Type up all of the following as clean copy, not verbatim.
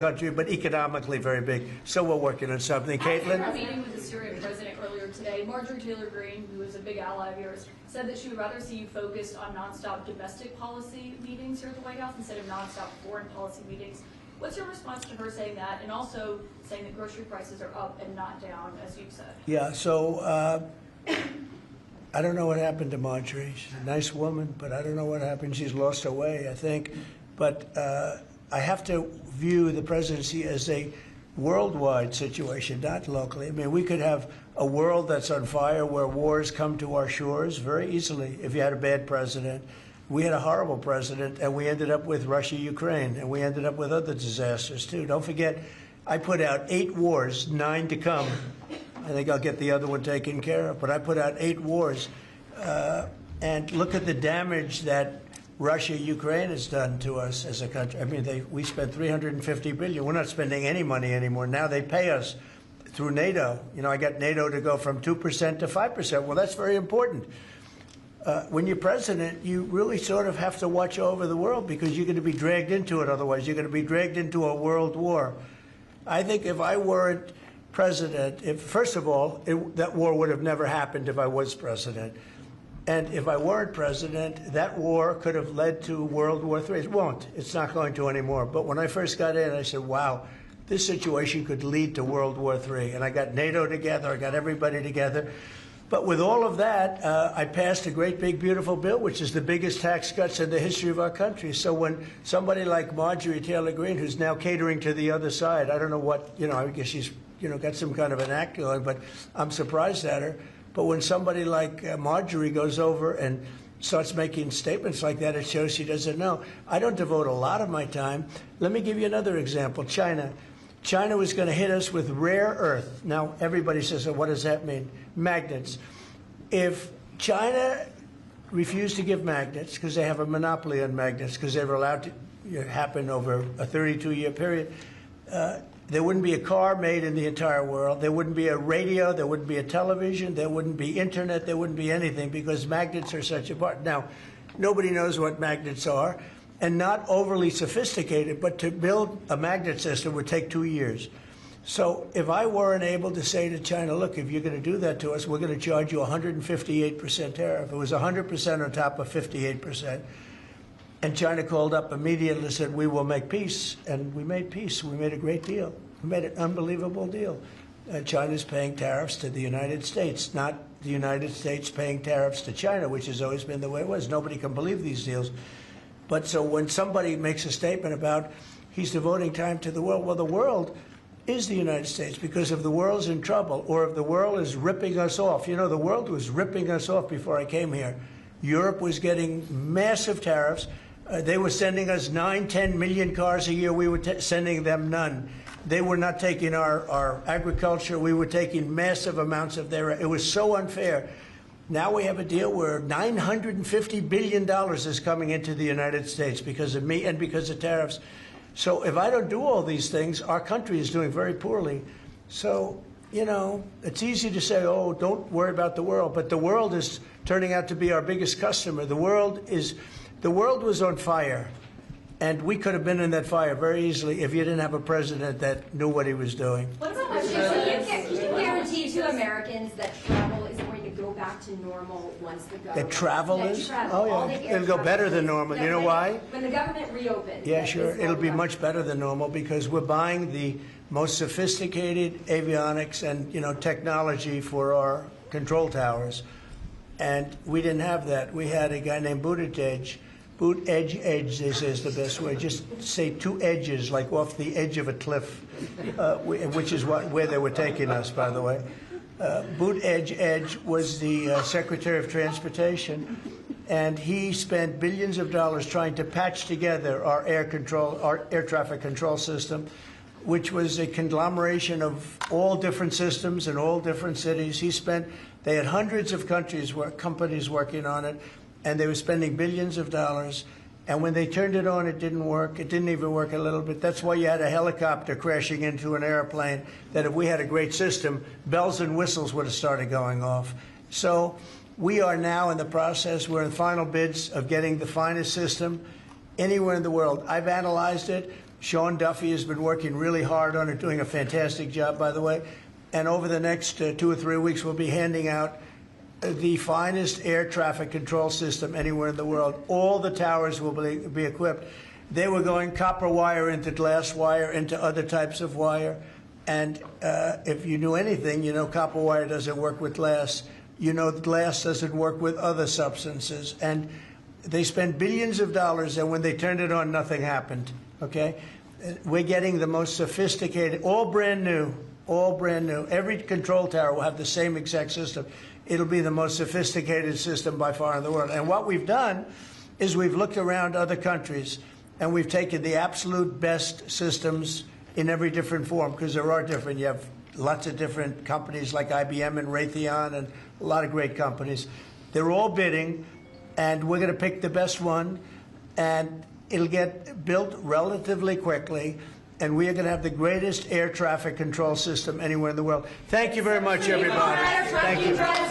country, but economically very big. So we're working on something. Caitlin? After a meeting with the Syrian president earlier today, Marjorie Taylor Greene, who is a big ally of yours, said that she would rather see you focused on nonstop domestic policy meetings here at the White House instead of nonstop foreign policy meetings. What's your response to her saying that, and also saying that grocery prices are up and not down, as you've said? Yeah, so I don't know what happened to Marjorie. She's a nice woman, but I don't know what happened. She's lost her way, I think. But I have to view the presidency as a worldwide situation, not locally. I mean, we could have a world that's on fire where wars come to our shores very easily if you had a bad president. We had a horrible president, and we ended up with Russia, Ukraine, and we ended up with other disasters, too. Don't forget, I put out 8 wars, 9 to come. I think I'll get the other one taken care of, but I put out 8 wars. And look at the damage that Russia, Ukraine has done to us as a country. I mean, we spent $350 billion. We're not spending any money anymore. Now they pay us through NATO. You know, I got NATO to go from 2% to 5%. Well, that's very important. When you're president, you really sort of have to watch over the world because you're going to be dragged into it otherwise. You're going to be dragged into a world war. I think if I weren't president, first of all, that war would have never happened if I was president. And if I weren't president, that war could have led to World War III. It won't. It's not going to anymore. But when I first got in, I said, wow, this situation could lead to World War III. And I got NATO together. I got everybody together. But with all of that, I passed a great, big, beautiful bill, which is the biggest tax cuts in the history of our country. So when somebody like Marjorie Taylor Greene, who's now catering to the other side, I don't know what, I guess she's, got some kind of an act going, but I'm surprised at her. But when somebody like Marjorie goes over and starts making statements like that, it shows she doesn't know. I don't devote a lot of my time. Let me give you another example. China. China was going to hit us with rare earth. Now, everybody says, well, what does that mean? Magnets. If China refused to give magnets, because they have a monopoly on magnets, because they were allowed to happen over a 32-year period, there wouldn't be a car made in the entire world. There wouldn't be a radio. There wouldn't be a television. There wouldn't be internet. There wouldn't be anything because magnets are such a part. Now, nobody knows what magnets are, and not overly sophisticated, but to build a magnet system would take 2 years. So if I weren't able to say to China, look, if you're going to do that to us, we're going to charge you 158% tariff. It was 100% on top of 58%. And China called up immediately and said, we will make peace. And we made peace. We made a great deal. We made an unbelievable deal. China's paying tariffs to the United States, not the United States paying tariffs to China, which has always been the way it was. Nobody can believe these deals. But so when somebody makes a statement about he's devoting time to the world, well, the world is the United States, because if the world's in trouble or if the world is ripping us off, the world was ripping us off before I came here. Europe was getting massive tariffs. They were sending us 9, 10 million cars a year. We were sending them none. They were not taking our agriculture. We were taking massive amounts of their. It was so unfair. Now we have a deal where $950 billion is coming into the United States because of me and because of tariffs. So if I don't do all these things, our country is doing very poorly. So, it's easy to say, oh, don't worry about the world. But the world is turning out to be our biggest customer. The world was on fire. And we could have been in that fire very easily if you didn't have a president that knew what he was doing. What about can you guarantee to Americans that travel is going to go back to normal once the government... That travel is? Oh, yeah. It'll go better than normal. You know why? When the government reopens. Yeah, sure. It'll be much better than normal because we're buying the most sophisticated avionics and, technology for our control towers. And we didn't have that. We had a guy named Buttigieg. Edge, they say is the best way. Just say 2 edges, like off the edge of a cliff, which is where they were taking us, by the way. Edge was the Secretary of Transportation, and he spent billions of dollars trying to patch together our air traffic control system, which was a conglomeration of all different systems in all different cities. They had hundreds of companies working on it. And they were spending billions of dollars. And when they turned it on, it didn't work. It didn't even work a little bit. That's why you had a helicopter crashing into an airplane, that if we had a great system, bells and whistles would have started going off. So we are now in the process. We're in final bids of getting the finest system anywhere in the world. I've analyzed it. Sean Duffy has been working really hard on it, doing a fantastic job, by the way. And over the next 2 or 3 weeks, we'll be handing out the finest air traffic control system anywhere in the world. All the towers will be equipped. They were going copper wire into glass wire into other types of wire. And if you knew anything, you know copper wire doesn't work with glass. You know glass doesn't work with other substances. And they spent billions of dollars, and when they turned it on, nothing happened. Okay? We're getting the most sophisticated, all brand new. All brand new. Every control tower will have the same exact system. It'll be the most sophisticated system by far in the world. And what we've done is we've looked around other countries and we've taken the absolute best systems in every different form, because there are different. You have lots of different companies like IBM and Raytheon and a lot of great companies. They're all bidding, and we're going to pick the best one, and it'll get built relatively quickly. And we are going to have the greatest air traffic control system anywhere in the world. Thank you very much, everybody. Thank you. Thank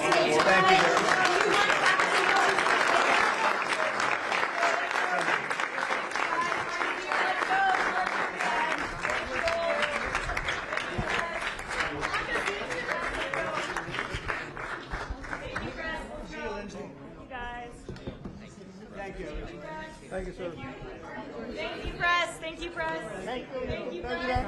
you very much. Thank you, press. Thank you, press. Thank you.